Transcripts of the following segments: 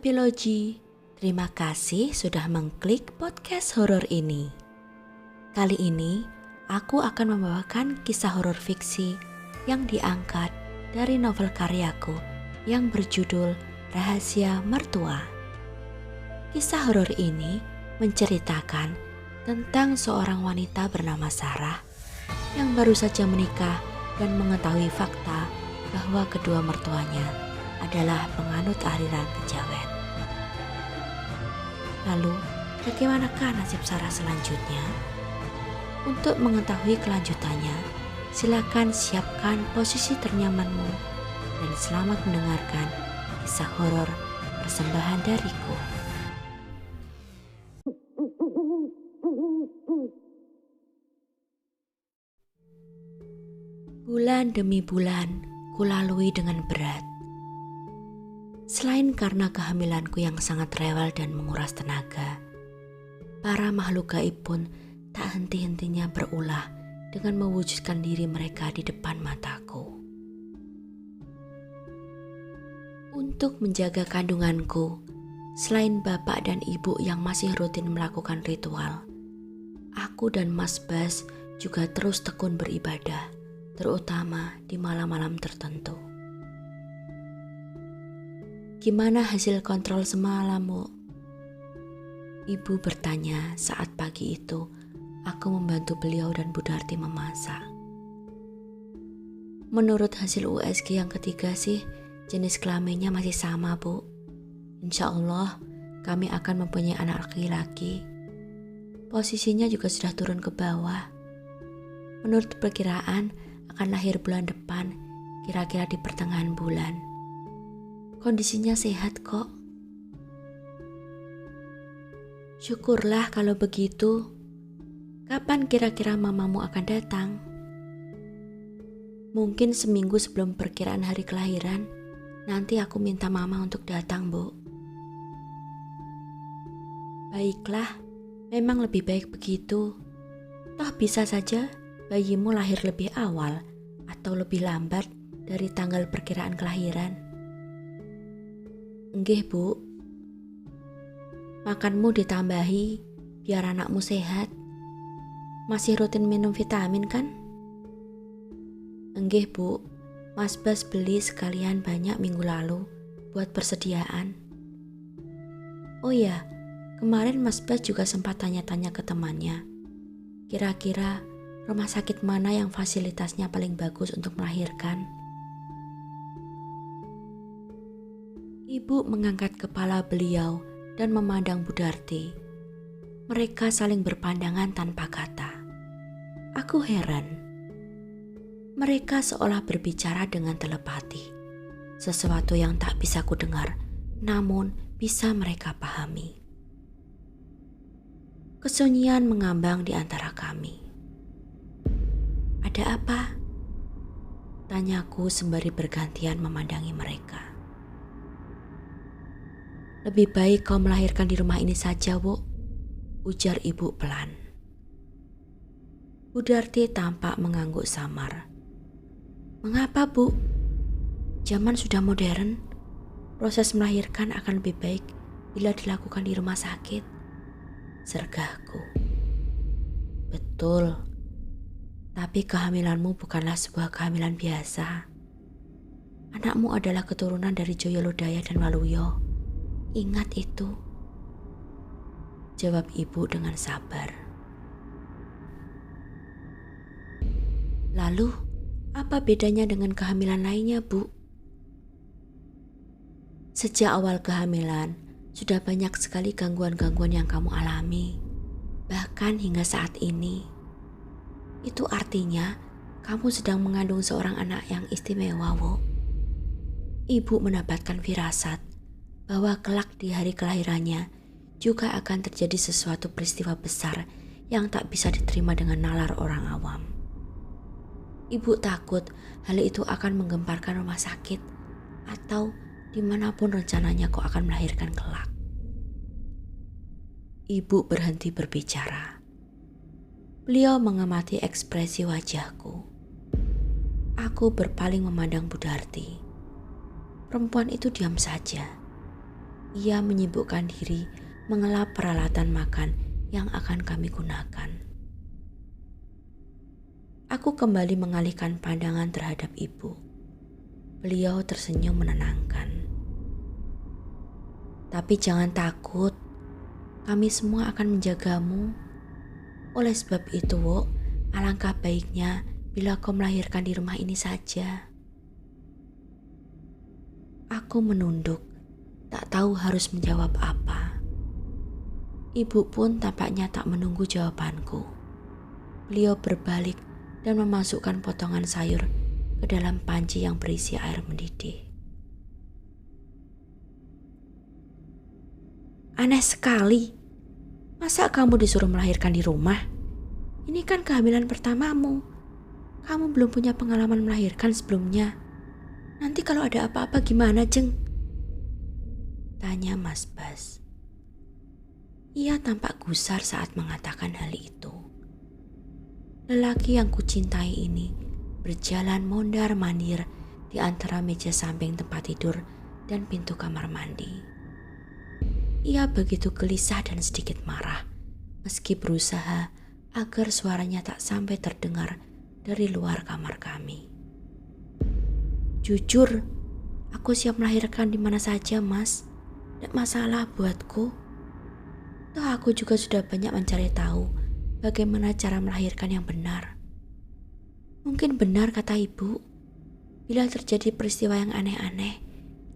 Epilogi, terima kasih sudah mengklik podcast horor ini. Kali ini, aku akan membawakan kisah horor fiksi yang diangkat dari novel karyaku yang berjudul Rahasia Mertua. Kisah horor ini menceritakan tentang seorang wanita bernama Sarah yang baru saja menikah dan mengetahui fakta bahwa kedua mertuanya adalah penganut aliran kejawen. Lalu, bagaimanakah nasib Sarah selanjutnya? Untuk mengetahui kelanjutannya, silakan siapkan posisi ternyamanmu dan selamat mendengarkan kisah horor persembahan dariku. Bulan demi bulan, kulalui dengan berat. Selain karena kehamilanku yang sangat rewel dan menguras tenaga, para makhluk gaib pun tak henti-hentinya berulah dengan mewujudkan diri mereka di depan mataku. Untuk menjaga kandunganku, selain bapak dan ibu yang masih rutin melakukan ritual, aku dan Mas Bas juga terus tekun beribadah, terutama di malam-malam tertentu. Gimana hasil kontrol semalam, Bu? Ibu bertanya saat pagi itu aku membantu beliau dan Bu Darti memasak. Menurut hasil USG yang ketiga sih, jenis kelaminnya masih sama, Bu. Insya Allah kami akan mempunyai anak laki-laki. Posisinya juga sudah turun ke bawah. Menurut perkiraan akan lahir bulan depan, kira-kira di pertengahan bulan. Kondisinya sehat kok. Syukurlah kalau begitu. Kapan kira-kira mamamu akan datang? Mungkin seminggu sebelum perkiraan hari kelahiran. Nanti aku minta mama untuk datang, Bu. Baiklah, memang lebih baik begitu. Toh bisa saja bayimu lahir lebih awal atau lebih lambat dari tanggal perkiraan kelahiran. Enggih, Bu. Makanmu ditambahi biar anakmu sehat. Masih rutin minum vitamin kan? Enggih, Bu. Mas Bas beli sekalian banyak minggu lalu buat persediaan. Oh ya, kemarin Mas Bas juga sempat tanya-tanya ke temannya. Kira-kira rumah sakit mana yang fasilitasnya paling bagus untuk melahirkan? Ibu mengangkat kepala beliau dan memandang Bu Darti. Mereka saling berpandangan tanpa kata. Aku heran. Mereka seolah berbicara dengan telepati. Sesuatu yang tak bisa kudengar, namun bisa mereka pahami. Kesunyian mengambang di antara kami. Ada apa? Tanyaku sembari bergantian memandangi mereka. Lebih baik kau melahirkan di rumah ini saja, Bu, ujar ibu pelan. Bu Darti tampak mengangguk samar. Mengapa, Bu? Zaman sudah modern. Proses melahirkan akan lebih baik bila dilakukan di rumah sakit. Sergahku. Betul. Tapi kehamilanmu bukanlah sebuah kehamilan biasa. Anakmu adalah keturunan dari Joyolodaya dan Waluyo. Ingat itu, jawab ibu dengan sabar. Lalu, apa bedanya dengan kehamilan lainnya, Bu? Sejak awal kehamilan, sudah banyak sekali gangguan-gangguan yang kamu alami. Bahkan hingga saat ini. Itu artinya, kamu sedang mengandung seorang anak yang istimewa, Bu. Ibu mendapatkan firasat bahwa kelak di hari kelahirannya juga akan terjadi sesuatu peristiwa besar yang tak bisa diterima dengan nalar orang awam. Ibu takut hal itu akan menggemparkan rumah sakit atau dimanapun rencananya kau akan melahirkan kelak. Ibu berhenti berbicara. Beliau mengamati ekspresi wajahku. Aku berpaling memandang Bu Darti. Perempuan itu diam saja. Ia menyibukkan diri mengelap peralatan makan yang akan kami gunakan. Aku kembali mengalihkan pandangan terhadap ibu. Beliau tersenyum menenangkan. Tapi jangan takut, kami semua akan menjagamu. Oleh sebab itu, Wok, alangkah baiknya bila kau melahirkan di rumah ini saja. Aku menunduk, tak tahu harus menjawab apa. Ibu pun tampaknya tak menunggu jawabanku. Beliau berbalik dan memasukkan potongan sayur ke dalam panci yang berisi air mendidih. Aneh sekali, masa kamu disuruh melahirkan di rumah? Ini kan kehamilan pertamamu. Kamu belum punya pengalaman melahirkan sebelumnya. Nanti kalau ada apa-apa gimana, Jeng? Tanya Mas Bas. Ia tampak gusar saat mengatakan hal itu. Lelaki yang kucintai ini berjalan mondar-mandir di antara meja samping tempat tidur dan pintu kamar mandi. Ia begitu gelisah dan sedikit marah, meski berusaha agar suaranya tak sampai terdengar dari luar kamar kami. Jujur, aku siap melahirkan di mana saja, Mas. Tidak masalah buatku. Toh aku juga sudah banyak mencari tahu bagaimana cara melahirkan yang benar. Mungkin benar kata ibu, bila terjadi peristiwa yang aneh-aneh,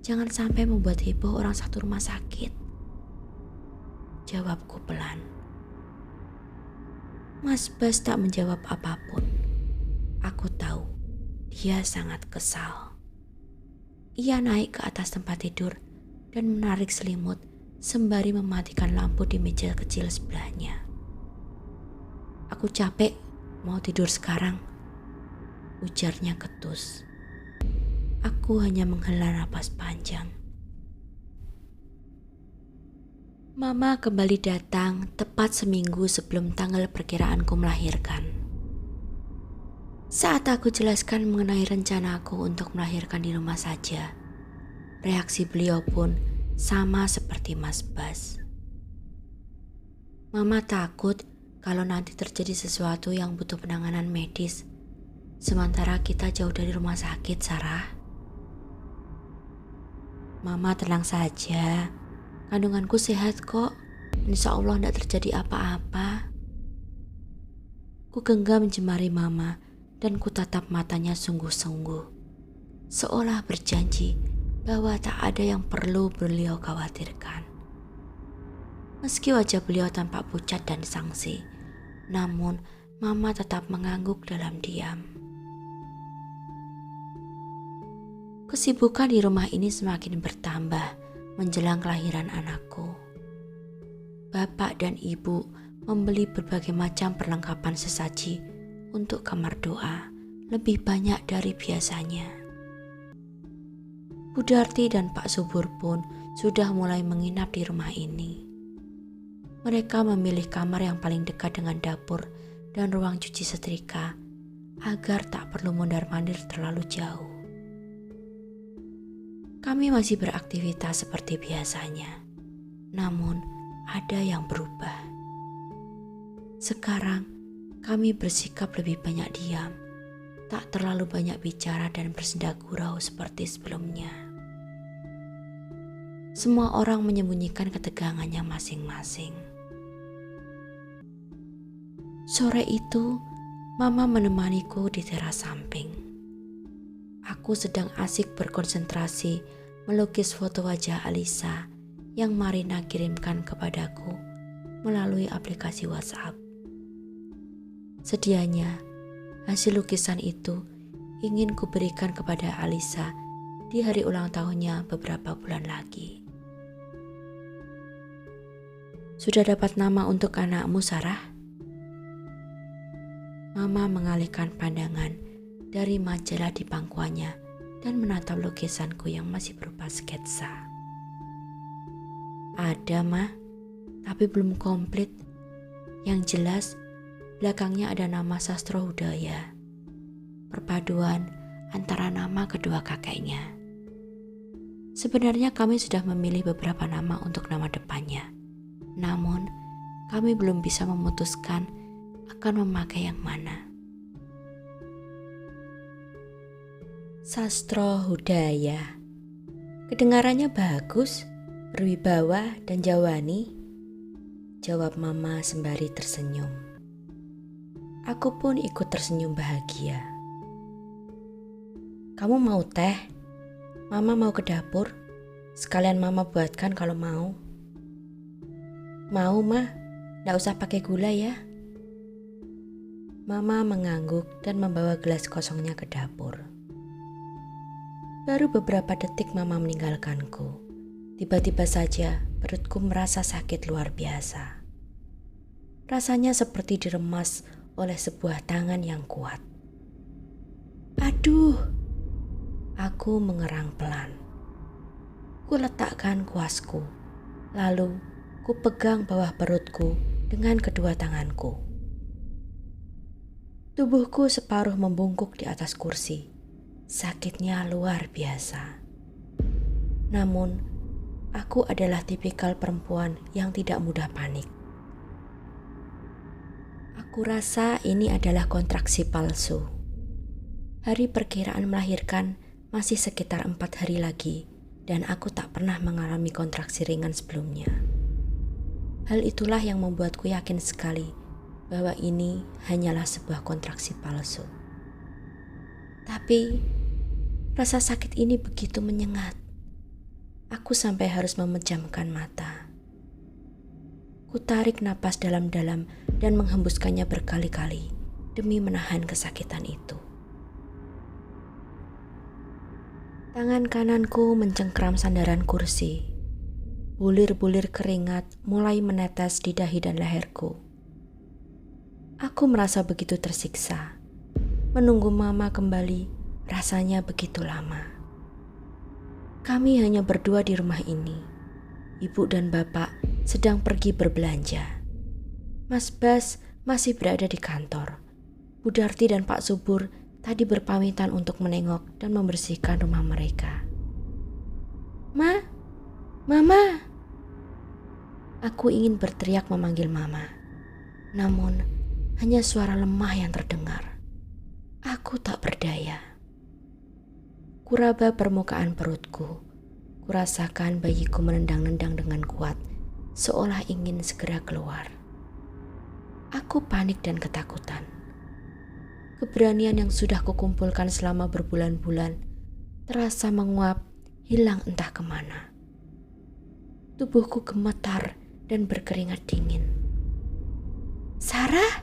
jangan sampai membuat heboh orang satu rumah sakit. Jawabku pelan. Mas Bas tak menjawab apapun. Aku tahu dia sangat kesal. Ia naik ke atas tempat tidur dan menarik selimut sembari mematikan lampu di meja kecil sebelahnya. Aku capek, mau tidur sekarang, ujarnya ketus. Aku hanya menghela napas panjang. Mama kembali datang tepat seminggu sebelum tanggal perkiraanku melahirkan. Saat aku jelaskan mengenai rencanaku untuk melahirkan di rumah saja, reaksi beliau pun sama seperti Mas Bas. Mama takut kalau nanti terjadi sesuatu yang butuh penanganan medis, sementara kita jauh dari rumah sakit, Sarah. Mama tenang saja. Kandunganku sehat kok, insya Allah tidak terjadi apa-apa. Ku genggam jemari mama dan ku tatap matanya sungguh-sungguh, seolah berjanji bahwa tak ada yang perlu beliau khawatirkan. Meski wajah beliau tampak pucat dan sangsi, namun mama tetap mengangguk dalam diam. Kesibukan di rumah ini semakin bertambah menjelang kelahiran anakku. Bapak dan ibu membeli berbagai macam perlengkapan sesaji untuk kamar doa, lebih banyak dari biasanya. Bu Darti dan Pak Subur pun sudah mulai menginap di rumah ini. Mereka memilih kamar yang paling dekat dengan dapur dan ruang cuci setrika agar tak perlu mondar-mandir terlalu jauh. Kami masih beraktivitas seperti biasanya, namun ada yang berubah. Sekarang kami bersikap lebih banyak diam, tak terlalu banyak bicara dan bersenda gurau seperti sebelumnya. Semua orang menyembunyikan ketegangannya masing-masing. Sore itu, Mama menemaniku di teras samping. Aku sedang asik berkonsentrasi melukis foto wajah Alisa yang Marina kirimkan kepadaku melalui aplikasi WhatsApp. Sedianya, hasil lukisan itu ingin kuberikan kepada Alisa di hari ulang tahunnya beberapa bulan lagi. Sudah dapat nama untuk anakmu, Sarah? Mama mengalihkan pandangan dari majalah di pangkuannya dan menatap lukisanku yang masih berupa sketsa. Ada, Ma, tapi belum komplit. Yang jelas, belakangnya ada nama Sastro Hudaya. Perpaduan antara nama kedua kakeknya. Sebenarnya kami sudah memilih beberapa nama untuk nama depannya. Namun, kami belum bisa memutuskan akan memakai yang mana. Sastro Hudaya. Kedengarannya bagus, berwibawa dan jawani, jawab Mama sembari tersenyum. Aku pun ikut tersenyum bahagia. Kamu mau teh? Mama mau ke dapur. Sekalian Mama buatkan kalau mau. Mau, Ma. Nggak usah pakai gula ya. Mama mengangguk dan membawa gelas kosongnya ke dapur. Baru beberapa detik Mama meninggalkanku. Tiba-tiba saja perutku merasa sakit luar biasa. Rasanya seperti diremas oleh sebuah tangan yang kuat. Aduh! Aku mengerang pelan. Ku letakkan kuasku, lalu ku pegang bawah perutku dengan kedua tanganku. Tubuhku separuh membungkuk di atas kursi. Sakitnya luar biasa. Namun, aku adalah tipikal perempuan yang tidak mudah panik. Aku rasa ini adalah kontraksi palsu. Hari perkiraan melahirkan masih sekitar 4 hari lagi dan aku tak pernah mengalami kontraksi ringan sebelumnya. Hal itulah yang membuatku yakin sekali bahwa ini hanyalah sebuah kontraksi palsu. Tapi rasa sakit ini begitu menyengat. Aku sampai harus memejamkan mata. Ku tarik napas dalam-dalam dan menghembuskannya berkali-kali demi menahan kesakitan itu. Tangan kananku mencengkram sandaran kursi. Bulir-bulir keringat mulai menetes di dahi dan leherku. Aku merasa begitu tersiksa. Menunggu Mama kembali rasanya begitu lama. Kami hanya berdua di rumah ini. Ibu dan Bapak sedang pergi berbelanja. Mas Bas masih berada di kantor. Bu Darti dan Pak Subur tadi berpamitan untuk menengok dan membersihkan rumah mereka. Mama. Aku ingin berteriak memanggil Mama. Namun, hanya suara lemah yang terdengar. Aku tak berdaya. Kuraba permukaan perutku. Kurasakan bayiku menendang-nendang dengan kuat, seolah ingin segera keluar. Aku panik dan ketakutan. Keberanian yang sudah kukumpulkan selama berbulan-bulan terasa menguap, hilang entah kemana. Tubuhku gemetar dan berkeringat dingin. Sarah,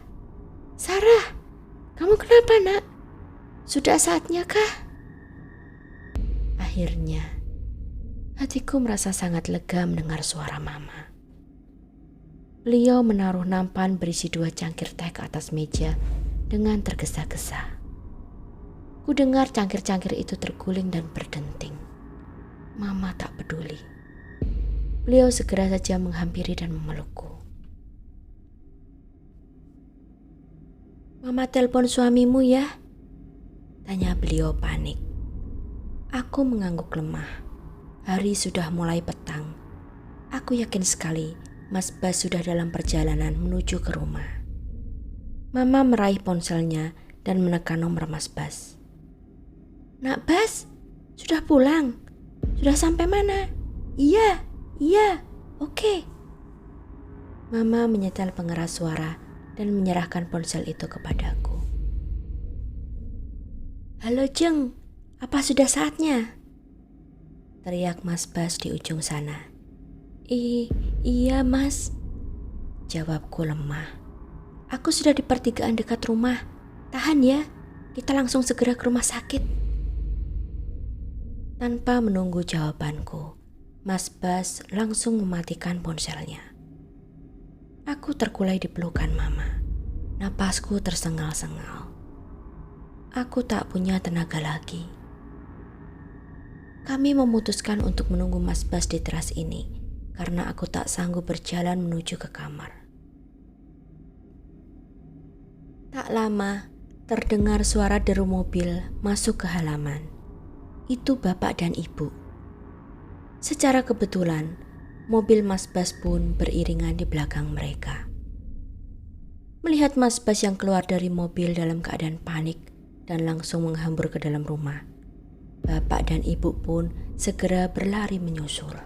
kamu kenapa, Nak? Sudah saatnya kah? Akhirnya, hatiku merasa sangat lega mendengar suara Mama. Beliau menaruh nampan berisi 2 cangkir teh ke atas meja dengan tergesa-gesa. Ku dengar cangkir-cangkir itu terguling dan berdenting. Mama tak peduli. Beliau segera saja menghampiri dan memelukku. Mama telepon suamimu ya? Tanya beliau panik. Aku mengangguk lemah. Hari sudah mulai petang. Aku yakin sekali Mas Bas sudah dalam perjalanan menuju ke rumah. Mama meraih ponselnya dan menekan nomor Mas Bas. Nak Bas, sudah pulang? Sudah sampai mana? Iya, oke. Mama menyetel pengeras suara dan menyerahkan ponsel itu kepadaku. Halo Jeng, apa sudah saatnya? Teriak Mas Bas di ujung sana. Iya Mas, jawabku lemah. Aku sudah di pertigaan dekat rumah. Tahan ya, kita langsung segera ke rumah sakit. Tanpa menunggu jawabanku, Mas Bas langsung mematikan ponselnya. Aku terkulai di pelukan Mama. Napasku tersengal-sengal. Aku tak punya tenaga lagi. Kami memutuskan untuk menunggu Mas Bas di teras ini karena aku tak sanggup berjalan menuju ke kamar. Tak lama, terdengar suara deru mobil masuk ke halaman. Itu bapak dan ibu. Secara kebetulan, mobil Mas Bas pun beriringan di belakang mereka. Melihat Mas Bas yang keluar dari mobil dalam keadaan panik dan langsung menghambur ke dalam rumah, bapak dan ibu pun segera berlari menyusul.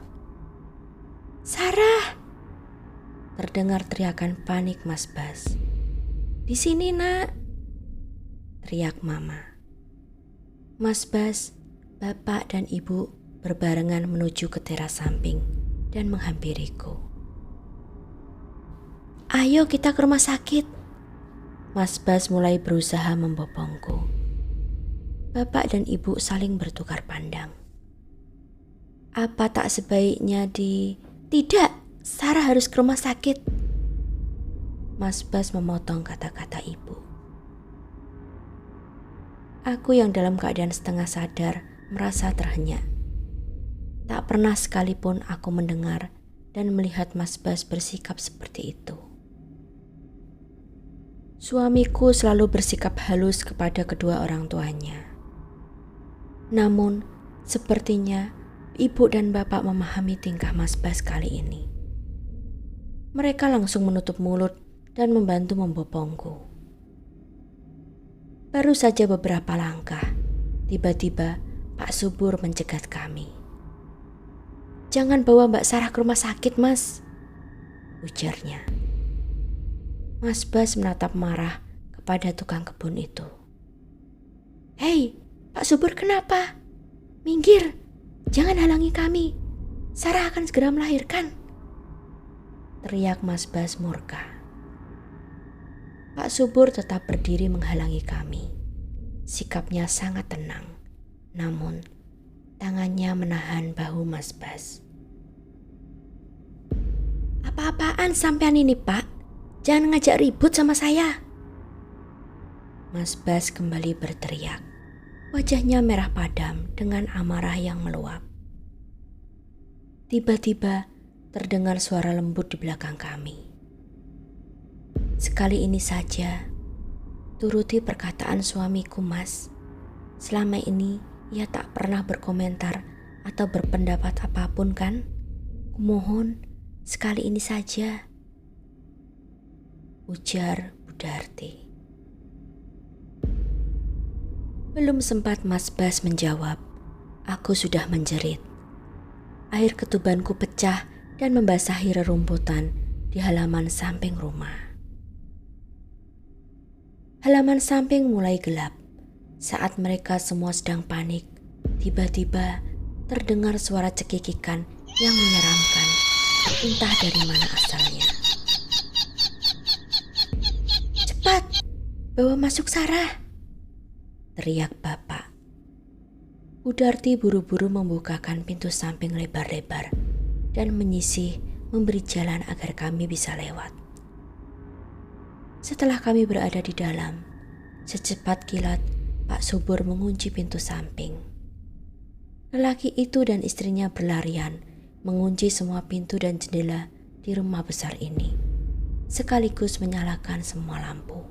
"Sarah!" Terdengar teriakan panik Mas Bas. "Di sini, Nak!" teriak Mama. Mas Bas, bapak dan ibu berbarengan menuju ke teras samping dan menghampiriku. "Ayo kita ke rumah sakit." Mas Bas mulai berusaha membopongku. Bapak dan ibu saling bertukar pandang. "Apa tak sebaiknya Tidak, Sarah harus ke rumah sakit." Mas Bas memotong kata-kata ibu. Aku yang dalam keadaan setengah sadar merasa terhenyak. Tak pernah sekalipun aku mendengar dan melihat Mas Bas bersikap seperti itu. Suamiku selalu bersikap halus kepada kedua orang tuanya. Namun, sepertinya ibu dan bapak memahami tingkah Mas Bas kali ini. Mereka langsung menutup mulut dan membantu membopongku. Baru saja beberapa langkah, tiba-tiba Pak Subur mencegat kami. "Jangan bawa Mbak Sarah ke rumah sakit, Mas," ujarnya. Mas Bas menatap marah kepada tukang kebun itu. "Hei, Pak Subur, kenapa? Minggir, jangan halangi kami. Sarah akan segera melahirkan," teriak Mas Bas murka. Pak Subur tetap berdiri menghalangi kami. Sikapnya sangat tenang, namun tangannya menahan bahu Mas Bas. "Apa-apaan sampean ini, Pak? Jangan ngajak ribut sama saya," Mas Bas kembali berteriak. Wajahnya merah padam dengan amarah yang meluap. Tiba-tiba terdengar suara lembut di belakang kami. "Sekali ini saja, turuti perkataan suamiku, Mas. Selama ini ia tak pernah berkomentar atau berpendapat apapun kan? Kumohon, sekali ini saja," ujar Bu Darti. Belum sempat Mas Bas menjawab, aku sudah menjerit. Air ketubanku pecah dan membasahi rerumputan di halaman samping rumah. Halaman samping mulai gelap. Saat mereka semua sedang panik, tiba-tiba terdengar suara cekikikan yang menyeramkan, entah dari mana asalnya. "Cepat, bawa masuk Sarah!" teriak bapak. Bu Darti buru-buru membukakan pintu samping lebar-lebar dan menyisih memberi jalan agar kami bisa lewat. Setelah kami berada di dalam, secepat kilat Pak Subur mengunci pintu samping. Lelaki itu dan istrinya berlarian mengunci semua pintu dan jendela di rumah besar ini, sekaligus menyalakan semua lampu.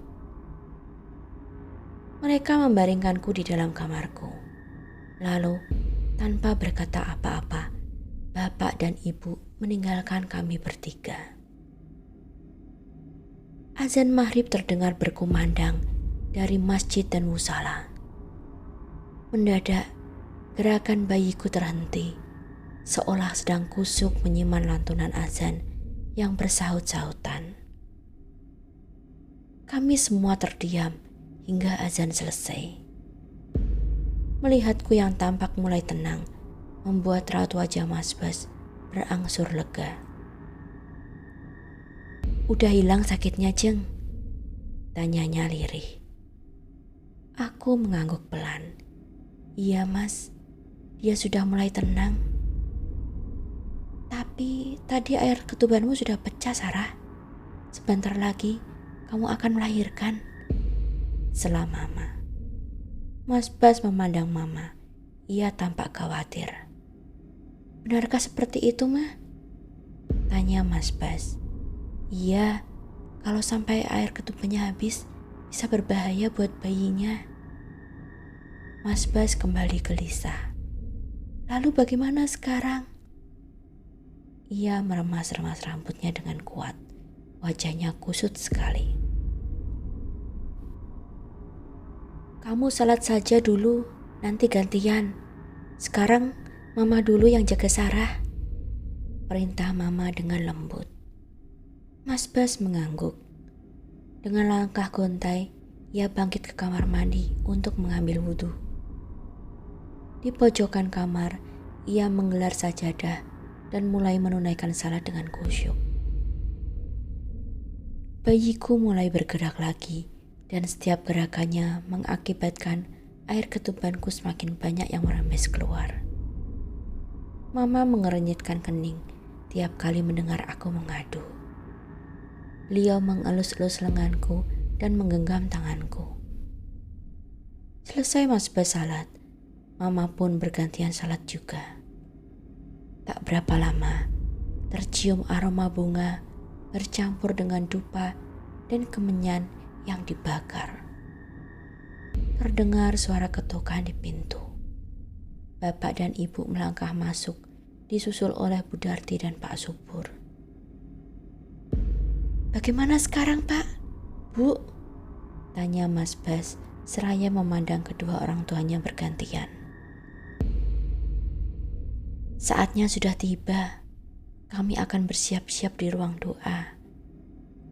Mereka membaringkanku di dalam kamarku. Lalu, tanpa berkata apa-apa, bapak dan ibu meninggalkan kami bertiga. Azan maghrib terdengar berkumandang dari masjid dan musala. Mendadak, gerakan bayiku terhenti, seolah sedang kusuk menyimak lantunan azan yang bersahut-sahutan. Kami semua terdiam hingga azan selesai. Melihatku yang tampak mulai tenang, membuat raut wajah Mas Bas berangsur lega. "Udah hilang sakitnya, Jeng?" tanyanya lirih. Aku mengangguk pelan. "Iya, Mas, dia sudah mulai tenang. Tapi tadi air ketubanmu sudah pecah, Sarah. Sebentar lagi kamu akan melahirkan," sela Mama. Mas Bas memandang Mama. Ia tampak khawatir. "Benarkah seperti itu, Ma?" tanya Mas Bas. "Iya, kalau sampai air ketubannya habis, bisa berbahaya buat bayinya." Mas Bas kembali gelisah. "Lalu bagaimana sekarang?" Ia meremas-remas rambutnya dengan kuat. Wajahnya kusut sekali. Kamu salat saja dulu, nanti gantian. Sekarang Mama dulu yang jaga Sarah. Perintah Mama dengan lembut. Mas Bas mengangguk. Dengan langkah gontai, ia bangkit ke kamar mandi untuk mengambil wudhu. Di pojokan kamar, ia menggelar sajadah dan mulai menunaikan salat dengan khusyuk. Bayiku mulai bergerak lagi dan setiap gerakannya mengakibatkan air ketubanku semakin banyak yang merembes keluar. Mama mengerenyitkan kening tiap kali mendengar aku mengadu. Beliau mengelus-elus lenganku dan menggenggam tanganku. Selesai Mas Bas salat, Mama pun bergantian salat juga. Tak berapa lama, tercium aroma bunga bercampur dengan dupa dan kemenyan yang dibakar. Terdengar suara ketukan di pintu. Bapak dan Ibu melangkah masuk, disusul oleh Bu Darti dan Pak Subur. Bagaimana sekarang, Pak? Bu? Tanya Mas Bas seraya memandang kedua orang tuanya bergantian. Saatnya sudah tiba. Kami akan bersiap-siap di ruang doa.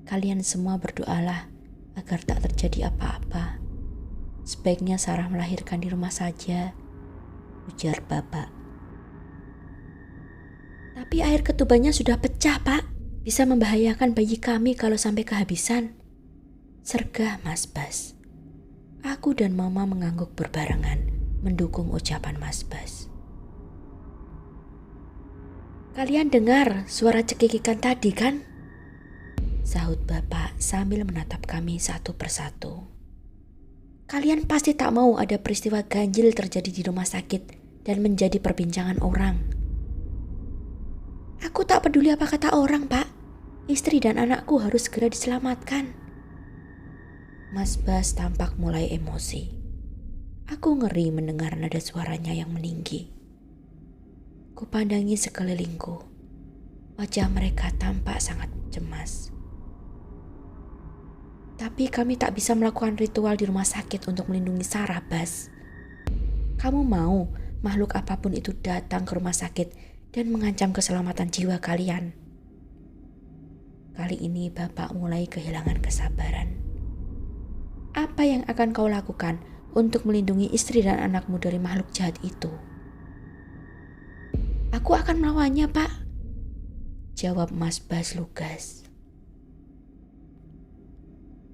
Kalian semua berdoalah agar tak terjadi apa-apa. Sebaiknya Sarah melahirkan di rumah saja, ujar Bapak. Tapi air ketubannya sudah pecah, Pak. Bisa membahayakan bayi kami kalau sampai kehabisan. Sergah Mas Bas. Aku dan Mama mengangguk berbarengan mendukung ucapan Mas Bas. Kalian dengar suara cekikikan tadi kan? Sahut Bapak sambil menatap kami satu persatu. Kalian pasti tak mau ada peristiwa ganjil terjadi di rumah sakit dan menjadi perbincangan orang. Aku tak peduli apa kata orang, Pak. Istri dan anakku harus segera diselamatkan. Mas Bas tampak mulai emosi. Aku ngeri mendengar nada suaranya yang meninggi. Kupandangi sekelilingku. Wajah mereka tampak sangat cemas. Tapi kami tak bisa melakukan ritual di rumah sakit untuk melindungi Sarah, Bas. Kamu mau makhluk apapun itu datang ke rumah sakit dan mengancam keselamatan jiwa kalian? Kali ini Bapak mulai kehilangan kesabaran. Apa yang akan kau lakukan untuk melindungi istri dan anakmu dari makhluk jahat itu? Aku akan melawannya, Pak. Jawab Mas Bas lugas.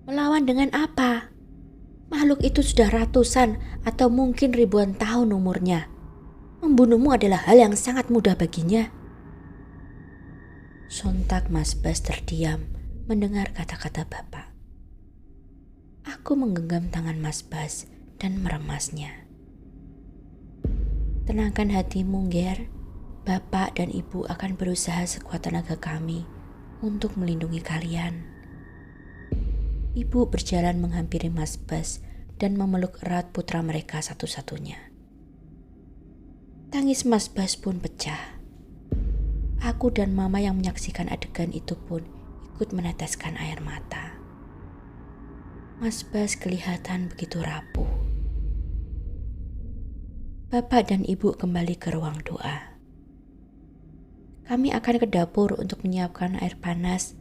Melawan dengan apa? Makhluk itu sudah ratusan atau mungkin ribuan tahun umurnya. Membunuhmu adalah hal yang sangat mudah baginya. Sontak Mas Bas terdiam mendengar kata-kata Bapak. Aku menggenggam tangan Mas Bas dan meremasnya. Tenangkan hatimu, Ger. Bapak dan Ibu akan berusaha sekuat tenaga kami untuk melindungi kalian. Ibu berjalan menghampiri Mas Bas dan memeluk erat putra mereka satu-satunya. Tangis Mas Bas pun pecah. Aku dan Mama yang menyaksikan adegan itu pun ikut meneteskan air mata. Mas Bas kelihatan begitu rapuh. Bapak dan Ibu kembali ke ruang doa. Kami akan ke dapur untuk menyiapkan air panas,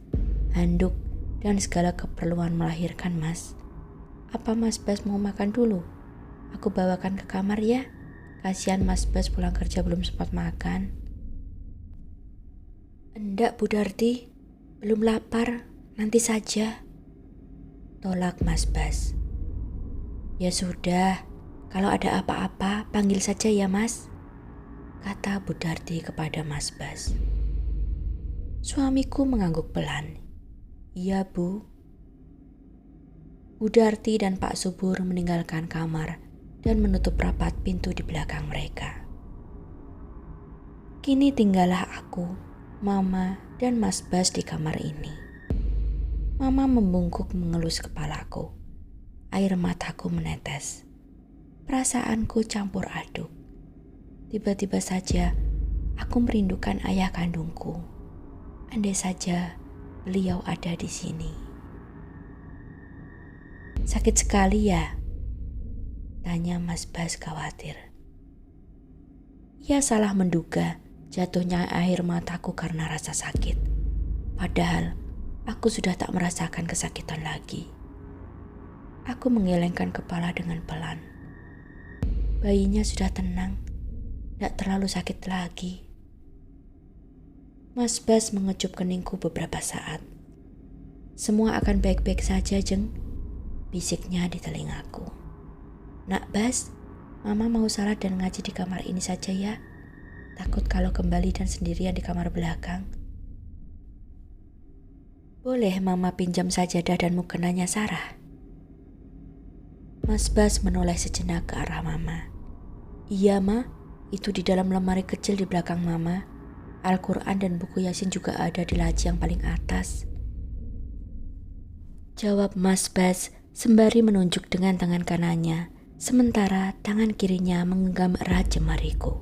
handuk, dan segala keperluan melahirkan, Mas. Apa Mas Bas mau makan dulu? Aku bawakan ke kamar ya. Kasihan Mas Bas pulang kerja belum sempat makan. Enggak, Bu Darti. Belum lapar. Nanti saja. Tolak Mas Bas. Ya sudah. Kalau ada apa-apa, panggil saja ya, Mas. Kata Bu Darti kepada Mas Bas. Suamiku mengangguk pelan. Iya, Bu. Bu Darti dan Pak Subur meninggalkan kamar dan menutup rapat pintu di belakang mereka. Kini tinggallah aku, Mama, dan Mas Bas di kamar ini. Mama membungkuk mengelus kepalaku. Air mataku menetes. Perasaanku campur aduk. Tiba-tiba saja Aku merindukan ayah kandungku. Andai saja beliau ada di sini. Sakit sekali ya? Tanya Mas Bas khawatir. Ia salah menduga jatuhnya air mataku karena rasa sakit. Padahal aku sudah tak merasakan kesakitan lagi. Aku menggelengkan kepala dengan pelan. Bayinya sudah tenang, tidak terlalu sakit lagi. Mas Bas mengecup keningku beberapa saat. Semua akan baik-baik saja, Jeng, bisiknya di telingaku. Nak Bas, Mama mau salat dan ngaji di kamar ini saja ya. Takut kalau kembali dan sendirian di kamar belakang. Boleh Mama pinjam sajadah dan mukenanya Sarah? Mas Bas menoleh sejenak ke arah Mama. Iya, Ma. Itu di dalam lemari kecil di belakang Mama. Al-Quran dan buku Yasin juga ada di laci yang paling atas. Jawab Mas Bas sembari menunjuk dengan tangan kanannya, sementara tangan kirinya menggenggam erat jemariku.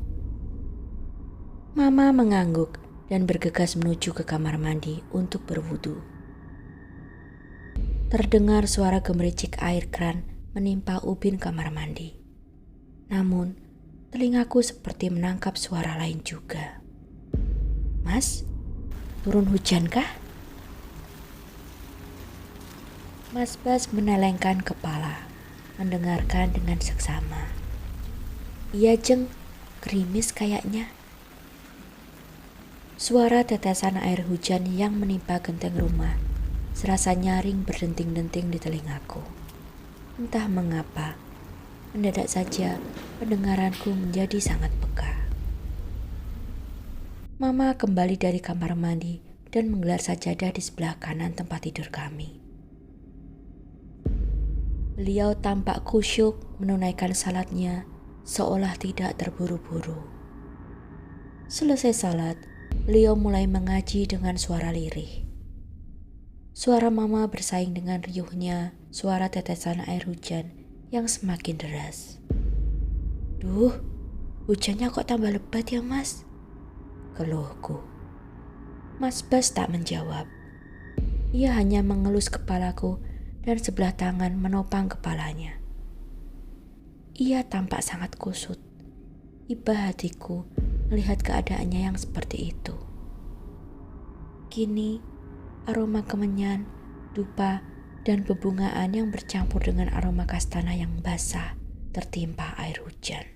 Mama mengangguk dan bergegas menuju ke kamar mandi untuk berwudu. Terdengar suara gemericik air kran menimpa ubin kamar mandi. Namun, telingaku seperti menangkap suara lain juga. Mas, turun hujan kah? Mas Bas menelengkan kepala, mendengarkan dengan seksama. Iya Jeng, gerimis kayaknya. Suara tetesan air hujan yang menimpa genteng rumah serasa nyaring berdenting-denting di telingaku. Entah mengapa, mendadak saja pendengaranku menjadi sangat peka. Mama kembali dari kamar mandi dan menggelar sajadah di sebelah kanan tempat tidur kami. Beliau tampak khusyuk menunaikan salatnya seolah tidak terburu-buru. Selesai salat, beliau mulai mengaji dengan suara lirih. Suara Mama bersaing dengan riuhnya suara tetesan air hujan yang semakin deras. Duh, hujannya kok tambah lebat ya Mas? Keluhku. Mas Bas tak menjawab. Ia hanya mengelus kepalaku dan sebelah tangan menopang kepalanya. Ia tampak sangat kusut. Iba hatiku melihat keadaannya yang seperti itu. Kini, aroma kemenyan, dupa, dan bebungaan yang bercampur dengan aroma kastana yang basah tertimpa air hujan.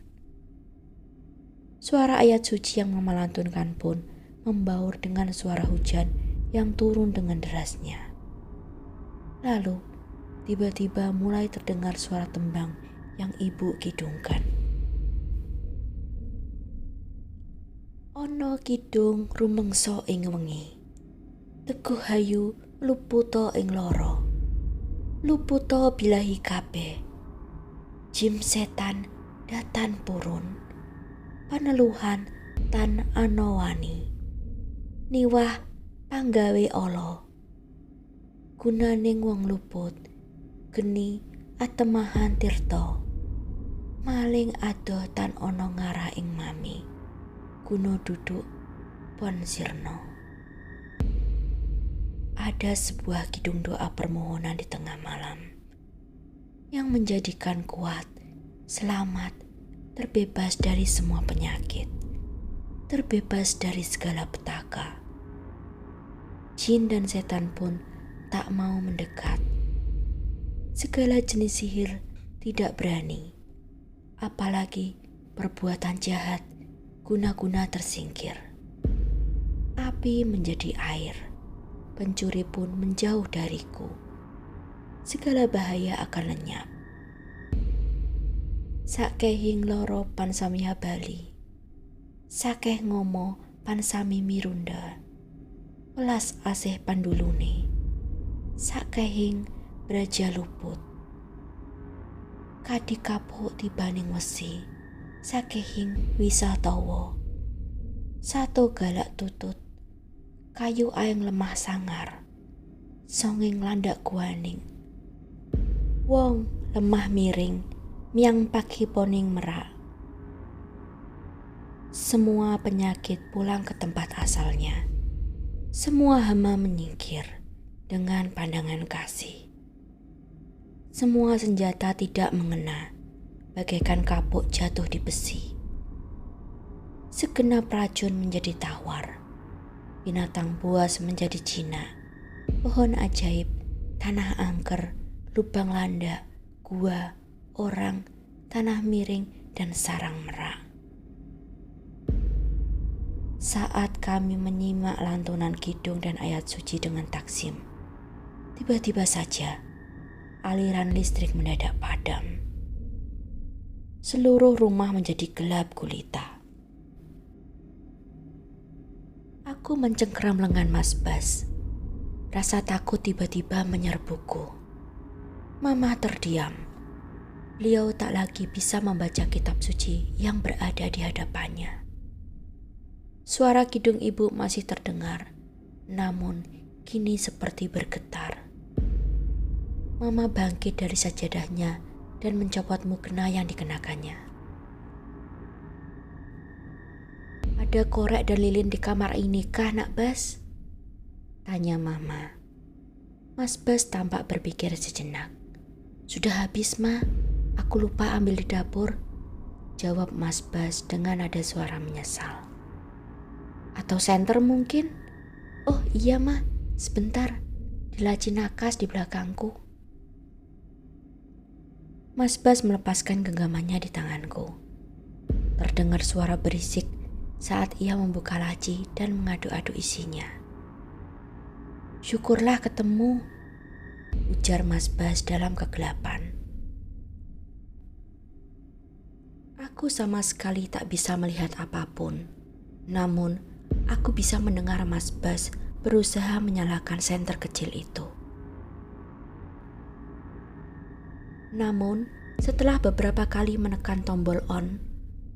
Suara ayat suci yang Mama lantunkan pun membaur dengan suara hujan yang turun dengan derasnya. Lalu, tiba-tiba mulai terdengar suara tembang yang Ibu kidungkan. Ono kidung rumengso ing wengi, teguh hayu luputo ing loro, luputo bilahi kabeh, jim setan datan purun, paneluhan tan anowani, niwah panggawe olo, gunaning wong luput, geni atemahan tirto, maling adoh tan ono ngara ing mami, kuno duduk pon sirno. Ada sebuah kidung doa permohonan di tengah malam yang menjadikan kuat, selamat, terbebas dari semua penyakit, terbebas dari segala petaka. Jin dan setan pun tak mau mendekat. Segala jenis sihir tidak berani, apalagi perbuatan jahat guna-guna tersingkir. Api menjadi air, pencuri pun menjauh dariku. Segala bahaya akan lenyap. Sakehing loro pansamiha bali, sakeh ngomo pansami mirunda, welas asih pandulune, sakehing braja luput, kadi kapuk tibaning wesi, sakehing wisatawa, sato galak tutut, kayu aeng lemah sangar, songing landak kuaning, wong lemah miring, miang paki poning merak. Semua penyakit pulang ke tempat asalnya. Semua hama menyingkir dengan pandangan kasih. Semua senjata tidak mengena, bagaikan kapuk jatuh di besi. Segenap racun menjadi tawar, binatang buas menjadi jinak, pohon ajaib, tanah angker, lubang landak, gua, orang, tanah miring, dan sarang merak. Saat kami menyimak lantunan kidung dan ayat suci dengan taksim, tiba-tiba saja aliran listrik mendadak padam. Seluruh rumah menjadi gelap gulita. Aku mencengkeram lengan Mas Bas. Rasa takut tiba-tiba menyerbuku. Mama terdiam. Beliau tak lagi bisa membaca kitab suci yang berada di hadapannya. Suara kidung ibu masih terdengar, namun kini seperti bergetar. Mama bangkit dari sajadahnya dan mencopot mukena yang dikenakannya. Ada korek dan lilin di kamar ini kah, Nak Bas? Tanya Mama. Mas Bas tampak berpikir sejenak. Sudah habis, Ma. Aku lupa ambil di dapur. Jawab Mas Bas dengan nada suara menyesal. Atau senter mungkin? Oh iya, Ma. Sebentar. Di laci nakas di belakangku. Mas Bas melepaskan genggamannya di tanganku. Terdengar suara berisik saat ia membuka laci dan mengadu-adu isinya. Syukurlah ketemu, ujar Mas Bas dalam kegelapan. Aku sama sekali tak bisa melihat apapun, namun aku bisa mendengar Mas Bas berusaha menyalakan senter kecil itu. Namun, setelah beberapa kali menekan tombol on,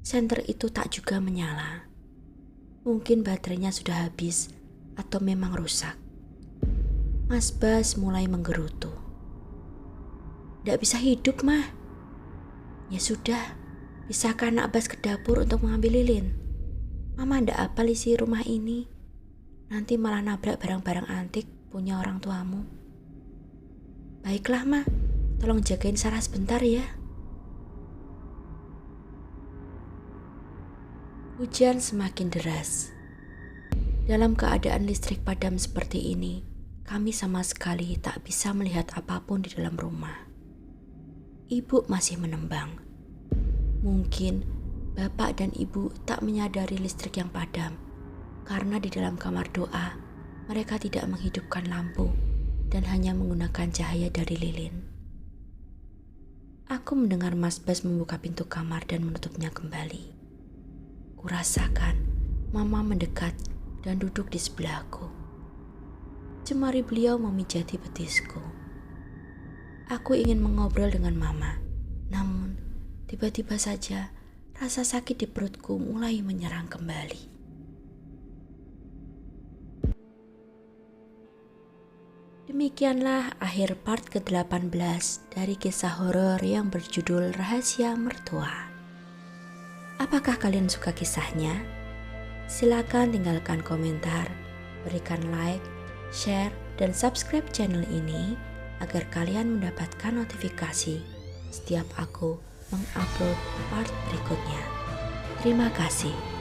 senter itu tak juga menyala. Mungkin baterainya sudah habis atau memang rusak. Mas Bas mulai menggerutu. Tidak bisa hidup, Mah. Ya sudah, bisakah Nak Bas ke dapur untuk mengambil lilin? Mama ndak apal isi rumah ini. Nanti malah nabrak barang-barang antik punya orang tuamu. Baiklah, Ma. Tolong jagain Sarah sebentar ya. Hujan semakin deras. Dalam keadaan listrik padam seperti ini, kami sama sekali tak bisa melihat apapun di dalam rumah. Ibu masih menembang. Mungkin bapak dan ibu tak menyadari listrik yang padam, karena di dalam kamar doa mereka tidak menghidupkan lampu dan hanya menggunakan cahaya dari lilin. Aku mendengar Mas Bas membuka pintu kamar dan menutupnya kembali. Kurasakan Mama mendekat dan duduk di sebelahku. Jemari beliau memijati betisku. Aku ingin mengobrol dengan Mama, namun tiba-tiba saja rasa sakit di perutku mulai menyerang kembali. Demikianlah akhir part ke-18 dari kisah horor yang berjudul Rahasia Mertua. Apakah kalian suka kisahnya? Silakan tinggalkan komentar, berikan like, share, dan subscribe channel ini agar kalian mendapatkan notifikasi setiap aku mengupload part berikutnya. Terima kasih.